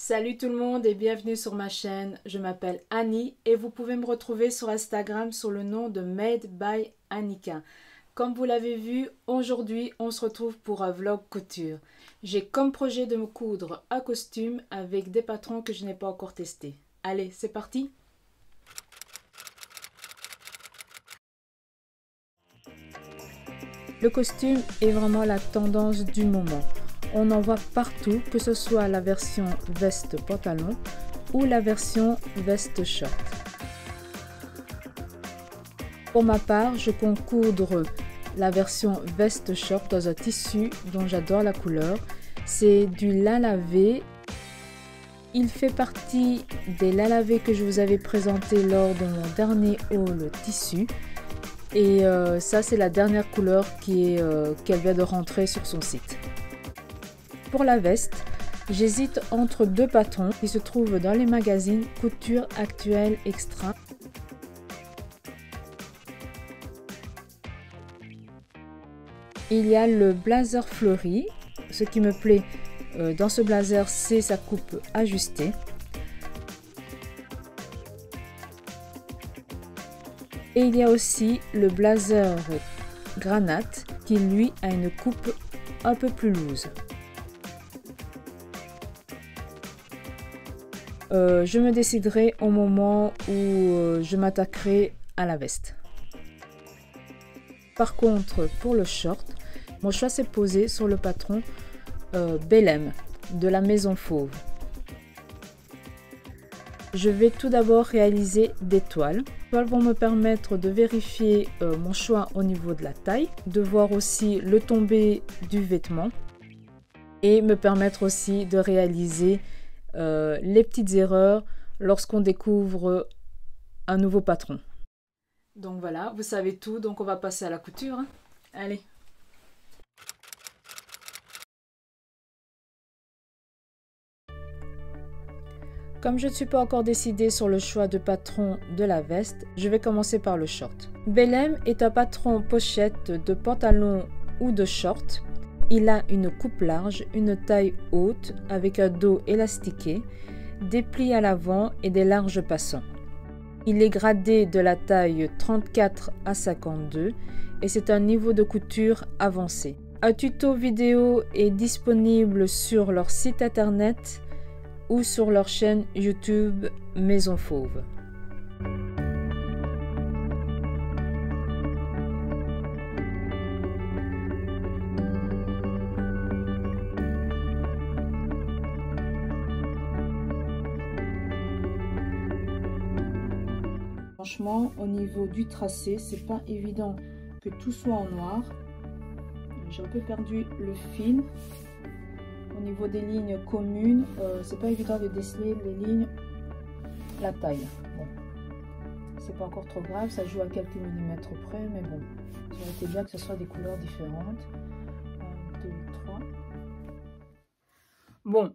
Salut tout le monde et bienvenue sur ma chaîne. Je m'appelle Annie et vous pouvez me retrouver sur Instagram sous le nom de Made by Annika. Comme vous l'avez vu, aujourd'hui on se retrouve pour un vlog couture. J'ai comme projet de me coudre un costume avec des patrons que je n'ai pas encore testés. Allez, c'est parti! Le costume est vraiment la tendance du moment. On en voit partout, que ce soit la version veste-pantalon ou la version veste-short. Pour ma part, je compte coudre la version veste-short dans un tissu dont j'adore la couleur. C'est du lin lavé. Il fait partie des lins lavés que je vous avais présenté lors de mon dernier haul tissu. Et ça, c'est la dernière couleur qu'elle vient de rentrer sur son site. Pour la veste, j'hésite entre deux patrons qui se trouvent dans les magazines Couture Actuelle Extra. Il y a le blazer fleuri. Ce qui me plaît dans ce blazer, c'est sa coupe ajustée. Et il y a aussi le blazer granate qui lui a une coupe un peu plus loose. Je me déciderai au moment où je m'attaquerai à la veste. Par contre, pour le short, mon choix s'est posé sur le patron Bellem de la Maison Fauve. Je vais tout d'abord réaliser des toiles. Les toiles vont me permettre de vérifier mon choix au niveau de la taille, de voir aussi le tombé du vêtement et me permettre aussi de réaliser les petites erreurs lorsqu'on découvre un nouveau patron. Donc voilà, vous savez tout, donc on va passer à la couture. Allez! Comme je ne suis pas encore décidée sur le choix de patron de la veste, je vais commencer par le short. Bellem est un patron pochette de pantalon ou de short. Il a une coupe large, une taille haute avec un dos élastiqué, des plis à l'avant et des larges passants. Il est gradé de la taille 34 à 52 et c'est un niveau de couture avancé. Un tuto vidéo est disponible sur leur site internet ou sur leur chaîne YouTube Maison Fauve. Franchement, au niveau du tracé, c'est pas évident que tout soit en noir. J'ai un peu perdu le fil. Au niveau des lignes communes, c'est pas évident de déceler les lignes, la taille. Bon, c'est pas encore trop grave, ça joue à quelques millimètres près, mais bon, ça aurait été bien que ce soit des couleurs différentes. 1, 2, 3. Bon,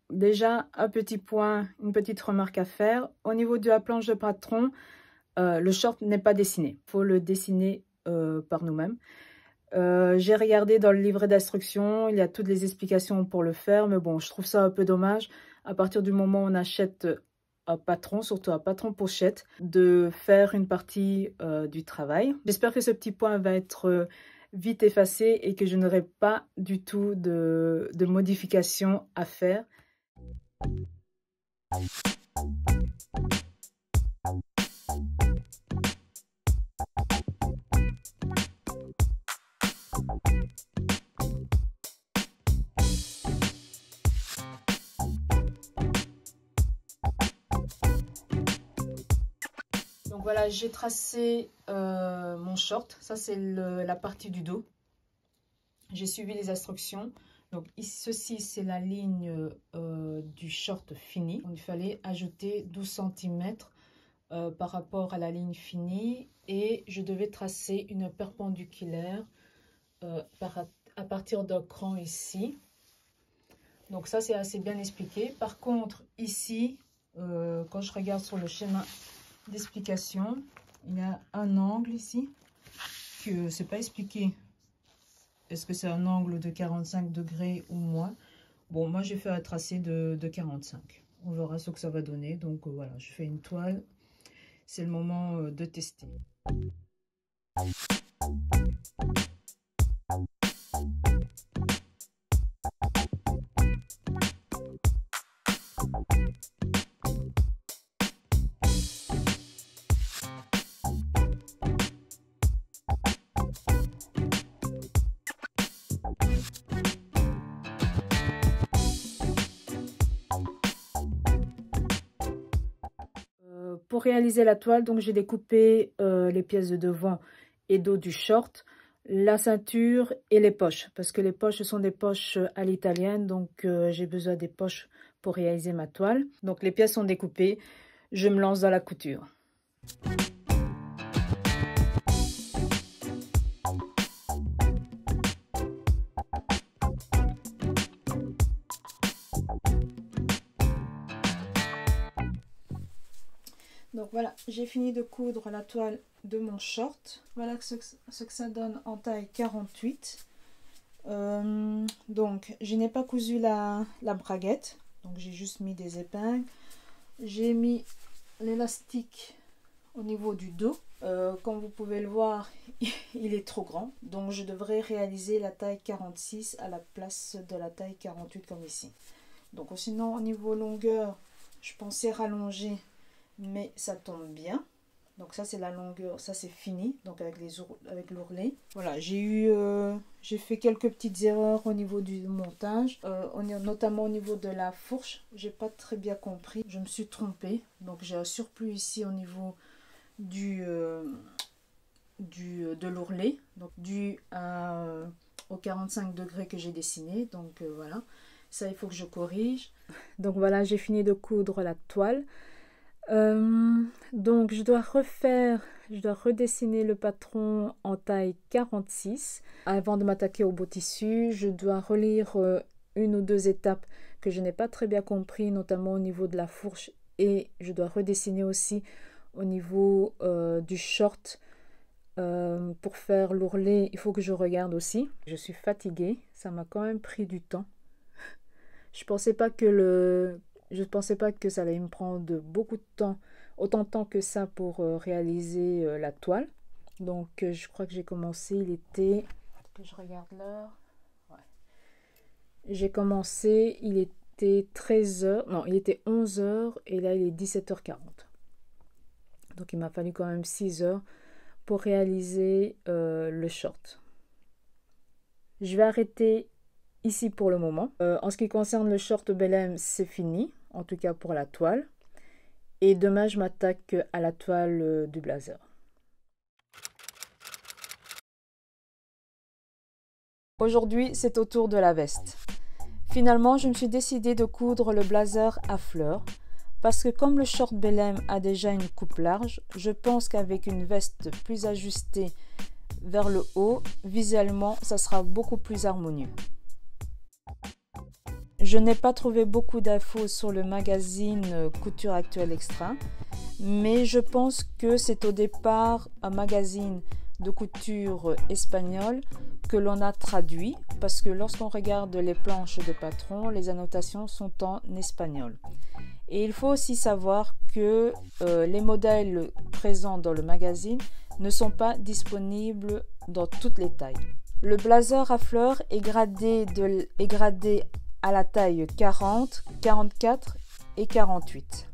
déjà un petit point, une petite remarque à faire. Au niveau de la planche de patron, le short n'est pas dessiné. Il faut le dessiner par nous-mêmes. J'ai regardé dans le livret d'instructions, il y a toutes les explications pour le faire, mais bon, je trouve ça un peu dommage, à partir du moment où on achète un patron, surtout un patron pochette, de faire une partie du travail. J'espère que ce petit point va être vite effacé et que je n'aurai pas du tout de modifications à faire. Donc voilà, j'ai tracé mon short. Ça, c'est la partie du dos. J'ai suivi les instructions. Donc ceci, c'est la ligne du short fini. Il fallait ajouter 12 cm par rapport à la ligne finie. Et je devais tracer une perpendiculaire à partir d'un cran ici. Donc ça, c'est assez bien expliqué. Par contre, ici, quand je regarde sur le schéma d'explication, il y a un angle ici que c'est pas expliqué. Est-ce que c'est un angle de 45 degrés ou moins? Bon, moi, j'ai fait un tracé de 45. On verra ce que ça va donner. Donc, voilà, je fais une toile. C'est le moment de tester. Pour réaliser la toile, donc j'ai découpé les pièces de devant et dos du short, la ceinture et les poches, parce que les poches ce sont des poches à l'italienne, donc j'ai besoin des poches pour réaliser ma toile. Donc les pièces sont découpées, je me lance dans la couture. Donc voilà, j'ai fini de coudre la toile de mon short. Voilà ce que ça donne en taille 48. Donc je n'ai pas cousu la braguette, donc j'ai juste mis des épingles. J'ai mis l'élastique au niveau du dos. Comme vous pouvez le voir, il est trop grand, donc je devrais réaliser la taille 46 à la place de la taille 48 comme ici. Donc sinon au niveau longueur, je pensais rallonger, mais ça tombe bien. Donc ça c'est la longueur, ça c'est fini, donc avec l'ourlet. Voilà, j'ai fait quelques petites erreurs au niveau du montage, notamment au niveau de la fourche. J'ai pas très bien compris, je me suis trompée. Donc j'ai un surplus ici au niveau de l'ourlet, donc dû au 45 degrés que j'ai dessiné. Donc voilà, ça il faut que je corrige. Donc voilà, j'ai fini de coudre la toile. Donc je dois redessiner le patron en taille 46. Avant de m'attaquer au beau tissu, je dois relire une ou deux étapes que je n'ai pas très bien compris, notamment au niveau de la fourche, et je dois redessiner aussi au niveau du short. Pour faire l'ourlet, il faut que je regarde aussi. Je suis fatiguée, ça m'a quand même pris du temps. Je pensais pas que ça allait me prendre beaucoup de temps, autant de temps que ça pour réaliser la toile. Donc je crois que j'ai commencé, il était, que je regarde l'heure, ouais. J'ai commencé, il était 13h, non il était 11h et là il est 17h40. Donc il m'a fallu quand même 6 heures pour réaliser le short. Je vais arrêter ici pour le moment. En ce qui concerne le short Bel M, c'est fini, en tout cas pour la toile. Et demain, je m'attaque à la toile du blazer. Aujourd'hui, c'est au tour de la veste. Finalement, je me suis décidée de coudre le blazer à fleurs. Parce que comme le short Bel M a déjà une coupe large, je pense qu'avec une veste plus ajustée vers le haut, visuellement, ça sera beaucoup plus harmonieux. Je n'ai pas trouvé beaucoup d'infos sur le magazine Couture Actuelle Extra, mais je pense que c'est au départ un magazine de couture espagnol que l'on a traduit, parce que lorsqu'on regarde les planches de patron, les annotations sont en espagnol. Et il faut aussi savoir que les modèles présents dans le magazine ne sont pas disponibles dans toutes les tailles. Le blazer à fleurs est gradé à la taille 40, 44 et 48.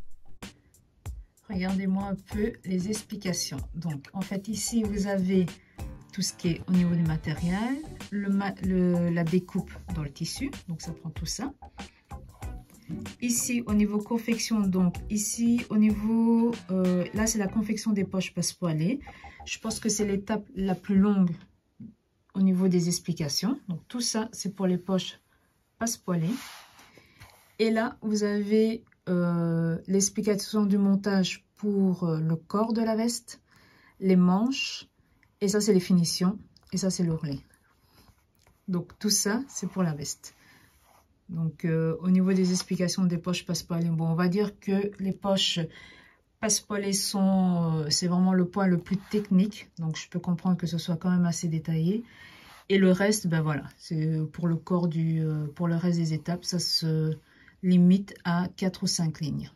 Regardez-moi un peu les explications. Donc, en fait, ici, vous avez tout ce qui est au niveau du matériel, la découpe dans le tissu, donc ça prend tout ça. Ici, au niveau confection, donc ici, au niveau, là, c'est la confection des poches passepoilées. Je pense que c'est l'étape la plus longue au niveau des explications. Donc, tout ça, c'est pour les poches passepoilées. Et là, vous avez l'explication du montage pour le corps de la veste, les manches, et ça, c'est les finitions, et ça, c'est l'ourlet. Donc, tout ça, c'est pour la veste. Donc, au niveau des explications des poches passepoilées, bon, on va dire que les poches passepoilées c'est vraiment le point le plus technique. Donc, je peux comprendre que ce soit quand même assez détaillé. Et le reste, ben voilà, c'est pour le corps pour le reste des étapes, ça se limite à 4 ou 5 lignes.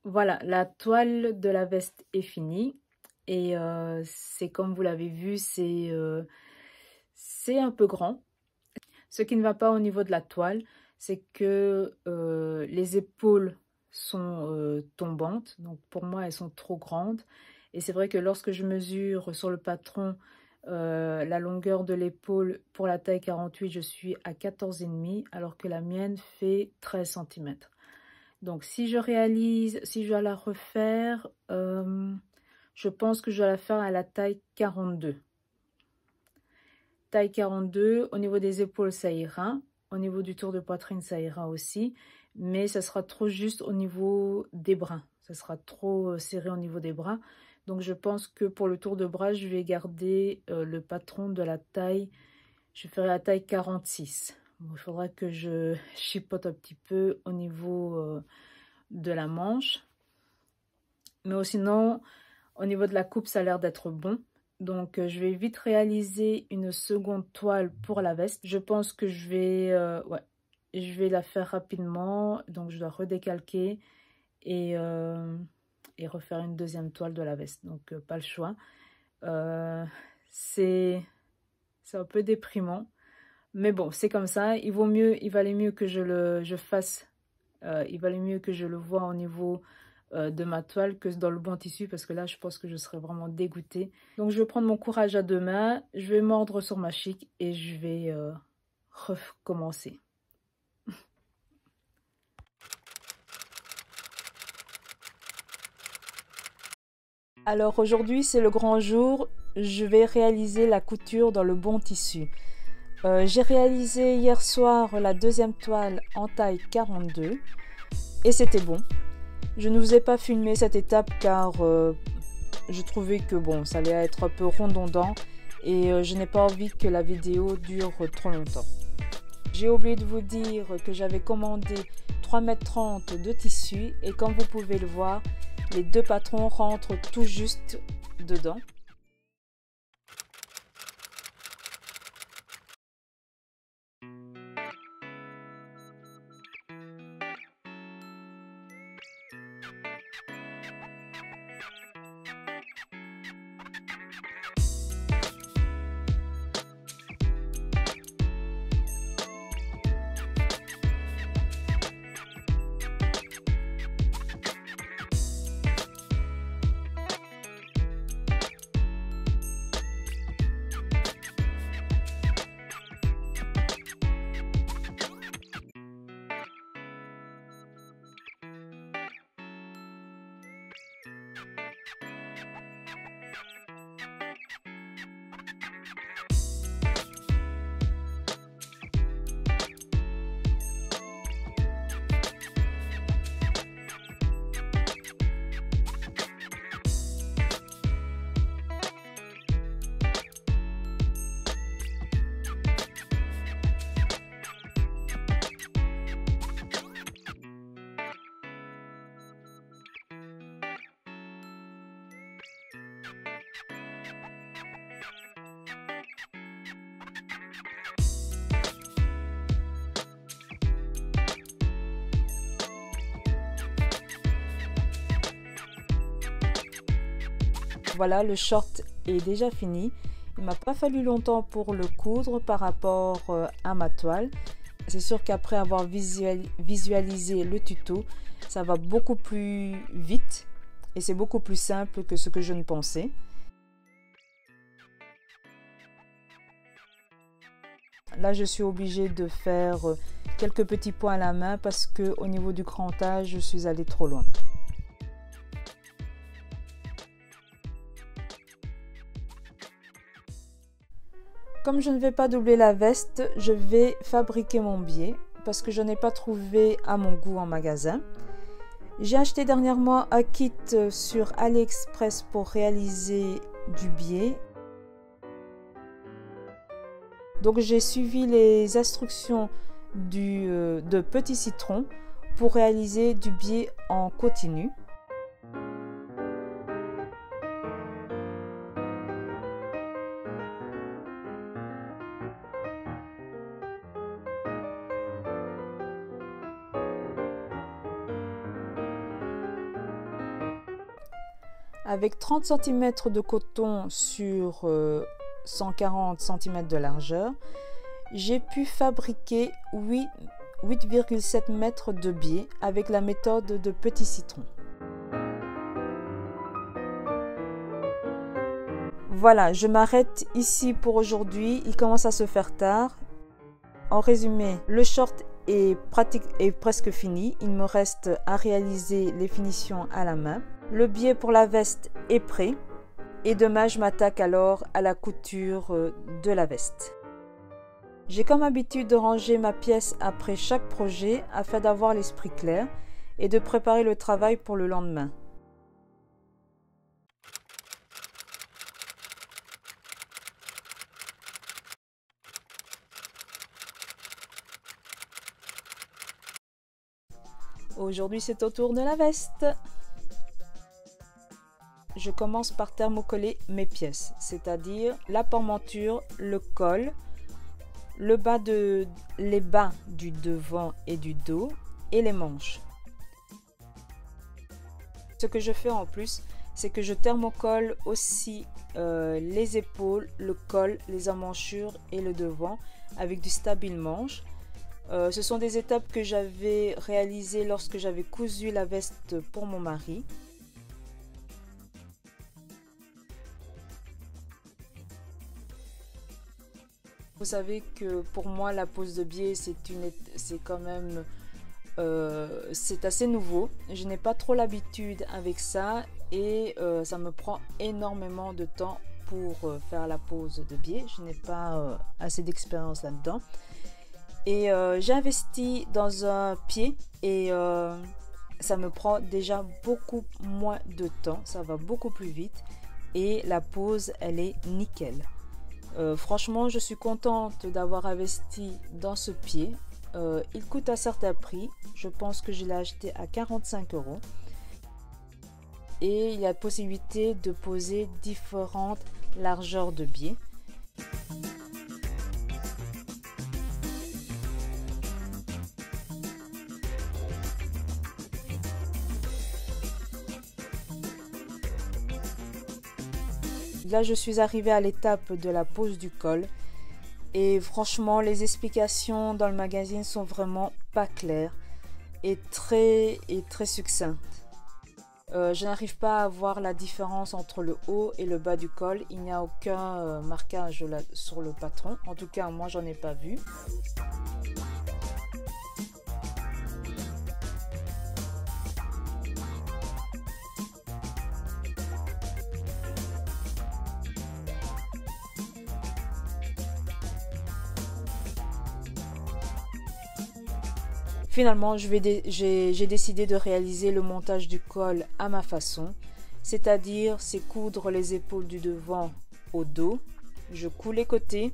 Voilà, la toile de la veste est finie. Et c'est comme vous l'avez vu, c'est un peu grand. Ce qui ne va pas au niveau de la toile, c'est que les épaules sont tombantes. Donc pour moi, elles sont trop grandes. Et c'est vrai que lorsque je mesure sur le patron la longueur de l'épaule pour la taille 48, je suis à 14,5 alors que la mienne fait 13 cm. Donc si je dois la refaire, je pense que je dois la faire à la taille 42. Taille 42, au niveau des épaules, ça ira. Au niveau du tour de poitrine, ça ira aussi. Mais ça sera trop juste au niveau des bras. Ça sera trop serré au niveau des bras. Donc je pense que pour le tour de bras, je vais garder le patron de la taille. Je ferai la taille 46. Bon, il faudra que je chipote un petit peu au niveau de la manche. Mais sinon, au niveau de la coupe, ça a l'air d'être bon. Donc, je vais vite réaliser une seconde toile pour la veste. Je pense que je vais la faire rapidement. Donc, je dois redécalquer et refaire une deuxième toile de la veste. Donc, pas le choix. C'est un peu déprimant. Mais bon, c'est comme ça. Il valait mieux que je fasse. Il valait mieux que je le vois au niveau de ma toile que dans le bon tissu, parce que là je pense que je serais vraiment dégoûtée. Donc je vais prendre mon courage à deux mains, je vais mordre sur ma chic et je vais recommencer. Alors aujourd'hui c'est le grand jour, je vais réaliser la couture dans le bon tissu. J'ai réalisé hier soir la deuxième toile en taille 42 et c'était bon. Je ne vous ai pas filmé cette étape car je trouvais que bon, ça allait être un peu redondant et je n'ai pas envie que la vidéo dure trop longtemps. J'ai oublié de vous dire que j'avais commandé 3,30 m de tissu et comme vous pouvez le voir, les deux patrons rentrent tout juste dedans. Voilà, le short est déjà fini. Il m'a pas fallu longtemps pour le coudre par rapport à ma toile. C'est sûr qu'après avoir visualisé le tuto, ça va beaucoup plus vite et c'est beaucoup plus simple que ce que je ne pensais. Là, je suis obligée de faire quelques petits points à la main parce que au niveau du crantage, je suis allée trop loin. Comme je ne vais pas doubler la veste, je vais fabriquer mon biais parce que je n'ai pas trouvé à mon goût en magasin. J'ai acheté dernièrement un kit sur AliExpress pour réaliser du biais. Donc j'ai suivi les instructions de Petit Citron pour réaliser du biais en continu. Avec 30 cm de coton sur 140 cm de largeur, j'ai pu fabriquer 8,7 mètres de biais avec la méthode de petit citron. Voilà, je m'arrête ici pour aujourd'hui. Il commence à se faire tard. En résumé, le short est presque fini. Il me reste à réaliser les finitions à la main. Le biais pour la veste est prêt. Et demain, je m'attaque alors à la couture de la veste. J'ai comme habitude de ranger ma pièce après chaque projet afin d'avoir l'esprit clair et de préparer le travail pour le lendemain. Aujourd'hui, c'est au tour de la veste. Je commence par thermocoller mes pièces, c'est-à-dire la pormenture, le col, les bas du devant et du dos et les manches. Ce que je fais en plus, c'est que je thermocolle aussi les épaules, le col, les emmanchures et le devant avec du stabile manche. Ce sont des étapes que j'avais réalisées lorsque j'avais cousu la veste pour mon mari. Vous savez que pour moi la pose de biais c'est quand même c'est assez nouveau. Je n'ai pas trop l'habitude avec ça et ça me prend énormément de temps pour faire la pose de biais. Je n'ai pas assez d'expérience là-dedans. Et j'ai investi dans un pied et ça me prend déjà beaucoup moins de temps, ça va beaucoup plus vite et la pose elle est nickel. Franchement je suis contente d'avoir investi dans ce pied. Il coûte un certain prix, je pense que je l'ai acheté à 45 € et il y a possibilité de poser différentes largeurs de biais. Là, je suis arrivée à l'étape de la pose du col et franchement, les explications dans le magazine sont vraiment pas claires et très succinctes. Je n'arrive pas à voir la différence entre le haut et le bas du col. Il n'y a aucun marquage sur le patron. En tout cas, moi, j'en ai pas vu. Finalement, j'ai décidé de réaliser le montage du col à ma façon, c'est-à-dire c'est coudre les épaules du devant au dos, je couds les côtés,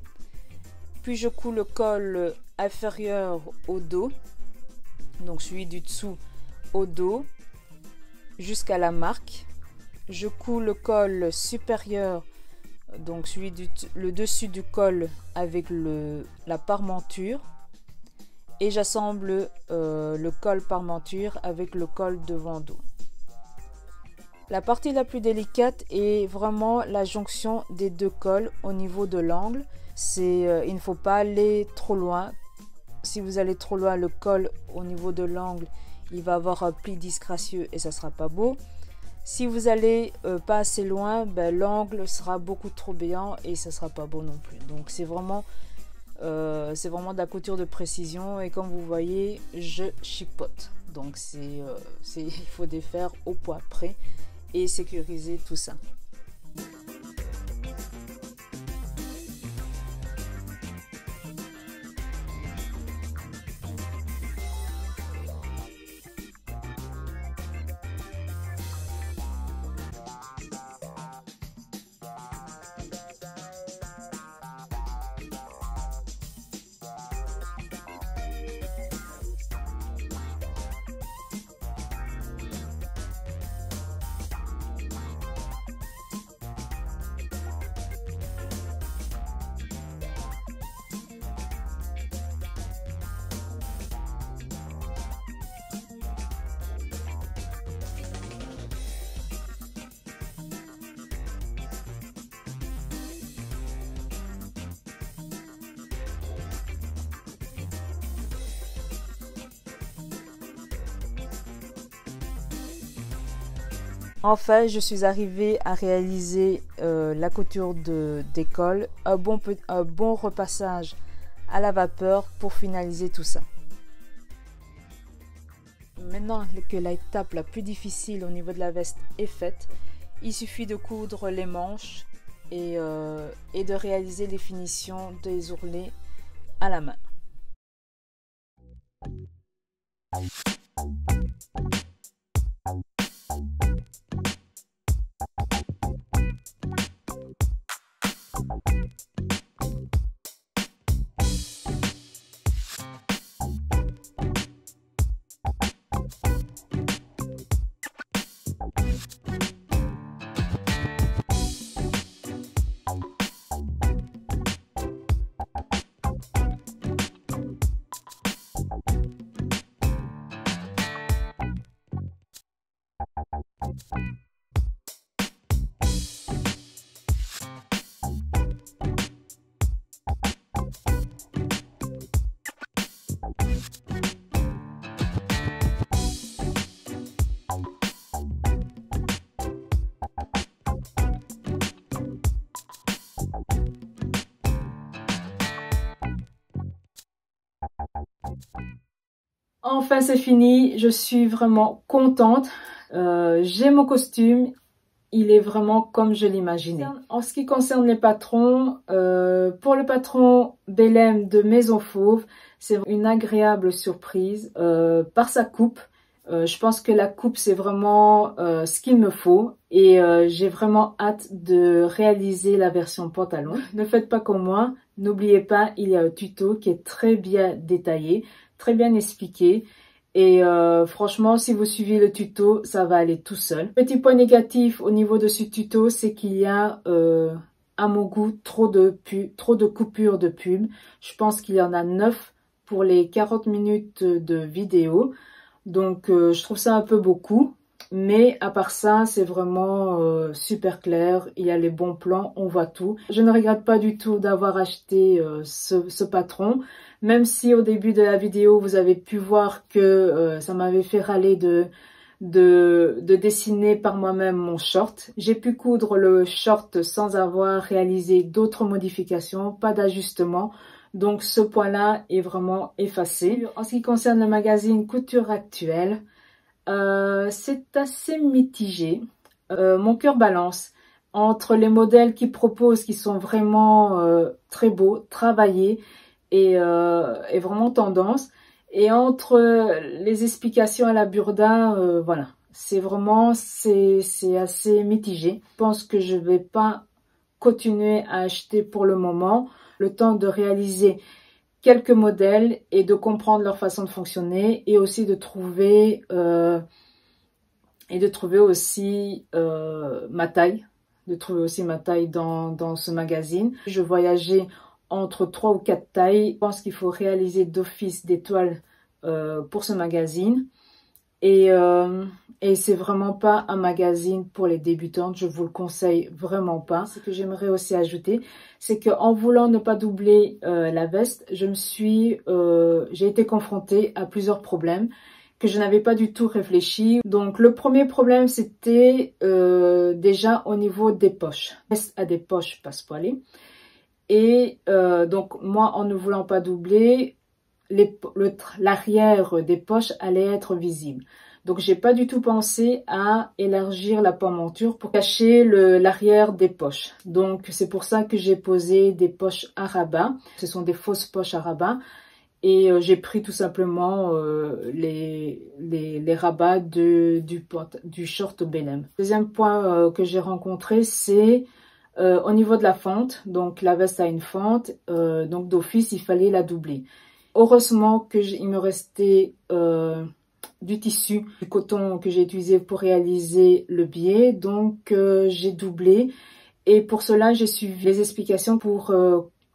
puis je couds le col inférieur au dos, donc celui du dessous au dos, jusqu'à la marque. Je couds le col supérieur, donc le dessus du col avec la parmenture. Et j'assemble le col parmenture avec le col devant dos. La partie la plus délicate est vraiment la jonction des deux cols au niveau de l'angle. Il ne faut pas aller trop loin. Si vous allez trop loin, le col au niveau de l'angle, il va avoir un pli disgracieux et ça sera pas beau. Si vous allez pas assez loin, l'angle sera beaucoup trop béant et ça sera pas beau non plus. Donc c'est vraiment de la couture de précision et comme vous voyez je chipote, donc il faut défaire au poids près et sécuriser tout ça. Enfin, je suis arrivée à réaliser la couture des cols, un bon repassage à la vapeur pour finaliser tout ça. Maintenant que l'étape la plus difficile au niveau de la veste est faite, il suffit de coudre les manches et de réaliser les finitions des ourlets à la main. Enfin, c'est fini. Je suis vraiment contente. J'ai mon costume. Il est vraiment comme je l'imaginais. En ce qui concerne les patrons, pour le patron Belém de Maison Fauve, c'est une agréable surprise par sa coupe. Je pense que la coupe, c'est vraiment ce qu'il me faut et j'ai vraiment hâte de réaliser la version pantalon. Ne faites pas comme moi. N'oubliez pas, il y a un tuto qui est très bien détaillé, très bien expliqué. Et franchement, si vous suivez le tuto, ça va aller tout seul. Petit point négatif au niveau de ce tuto, c'est qu'il y a, à mon goût, trop de coupures de pub. Je pense qu'il y en a 9 pour les 40 minutes de vidéo. Donc, je trouve ça un peu beaucoup. Mais à part ça, c'est vraiment super clair. Il y a les bons plans, on voit tout. Je ne regrette pas du tout d'avoir acheté ce patron. Même si au début de la vidéo, vous avez pu voir que ça m'avait fait râler de dessiner par moi-même mon short. J'ai pu coudre le short sans avoir réalisé d'autres modifications, pas d'ajustement. Donc ce point-là est vraiment effacé. En ce qui concerne le magazine Couture Actuelle, c'est assez mitigé. Mon cœur balance entre les modèles qu'ils proposent qui sont vraiment très beaux, travaillés et vraiment tendance, et entre les explications à la Burda, voilà, c'est assez mitigé. Je pense que je vais pas continuer à acheter pour le moment, le temps de réaliser quelques modèles et de comprendre leur façon de fonctionner et aussi de trouver aussi ma taille, dans ce magazine. Je voyageais entre 3 ou 4 tailles. Je pense qu'il faut réaliser d'office des toiles pour ce magazine. Et c'est vraiment pas un magazine pour les débutantes, je vous le conseille vraiment pas. Ce que j'aimerais aussi ajouter, c'est qu'en voulant ne pas doubler la veste, j'ai été confrontée à plusieurs problèmes que je n'avais pas du tout réfléchi. Donc le premier problème, c'était déjà au niveau des poches. La veste a des poches passepoilées. Et donc moi, en ne voulant pas doubler, l'arrière des poches allait être visible. Donc j'ai pas du tout pensé à élargir la pointure pour cacher l'arrière des poches. Donc c'est pour ça que j'ai posé des poches à rabat. Ce sont des fausses poches à rabat. Et j'ai pris tout simplement les rabats du short Belém. Deuxième point que j'ai rencontré, c'est au niveau de la fente. Donc la veste a une fente, donc d'office il fallait la doubler. Heureusement qu'il me restait du tissu, du coton que j'ai utilisé pour réaliser le biais. Donc j'ai doublé et pour cela j'ai suivi les explications pour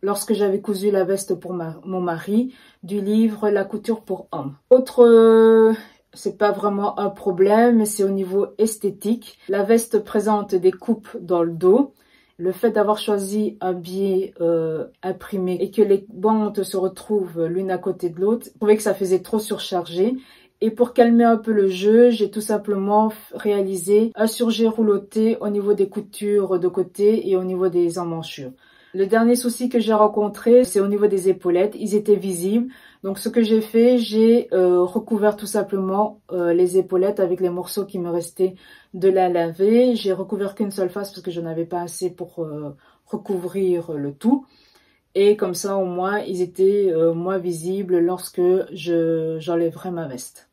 lorsque j'avais cousu la veste pour mon mari du livre La couture pour hommes. C'est pas vraiment un problème, mais c'est au niveau esthétique. La veste présente des coupes dans le dos. Le fait d'avoir choisi un biais imprimé et que les bandes se retrouvent l'une à côté de l'autre, je trouvais que ça faisait trop surchargé Et pour calmer un peu le jeu, j'ai tout simplement réalisé un surjet rouloté au niveau des coutures de côté et au niveau des emmanchures. Le dernier souci que j'ai rencontré, c'est au niveau des épaulettes. Ils étaient visibles. Donc ce que j'ai fait, j'ai recouvert tout simplement les épaulettes avec les morceaux qui me restaient de la laver. J'ai recouvert qu'une seule face parce que je n'avais pas assez pour recouvrir le tout. Et comme ça, au moins, ils étaient moins visibles lorsque j'enlèverai ma veste.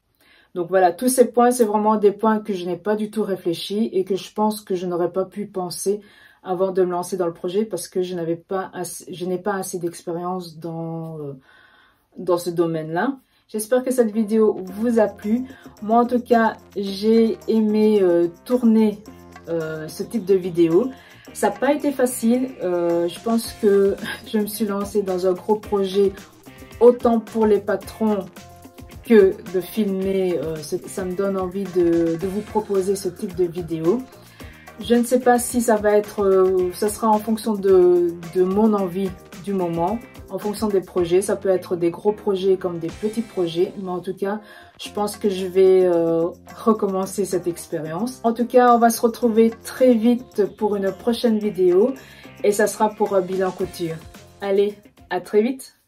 Donc voilà, tous ces points, c'est vraiment des points que je n'ai pas du tout réfléchi et que je pense que je n'aurais pas pu penser avant de me lancer dans le projet parce que je n'ai pas assez d'expérience dans ce domaine-là. J'espère que cette vidéo vous a plu. Moi, en tout cas, j'ai aimé tourner ce type de vidéo. Ça n'a pas été facile. Je pense que je me suis lancée dans un gros projet, autant pour les patrons que de filmer. Ça me donne envie de vous proposer ce type de vidéo. Je ne sais pas si ça va être, ça sera en fonction de mon envie du moment, en fonction des projets. Ça peut être des gros projets comme des petits projets, mais en tout cas, je pense que je vais recommencer cette expérience. En tout cas, on va se retrouver très vite pour une prochaine vidéo et ça sera pour un bilan couture. Allez, à très vite!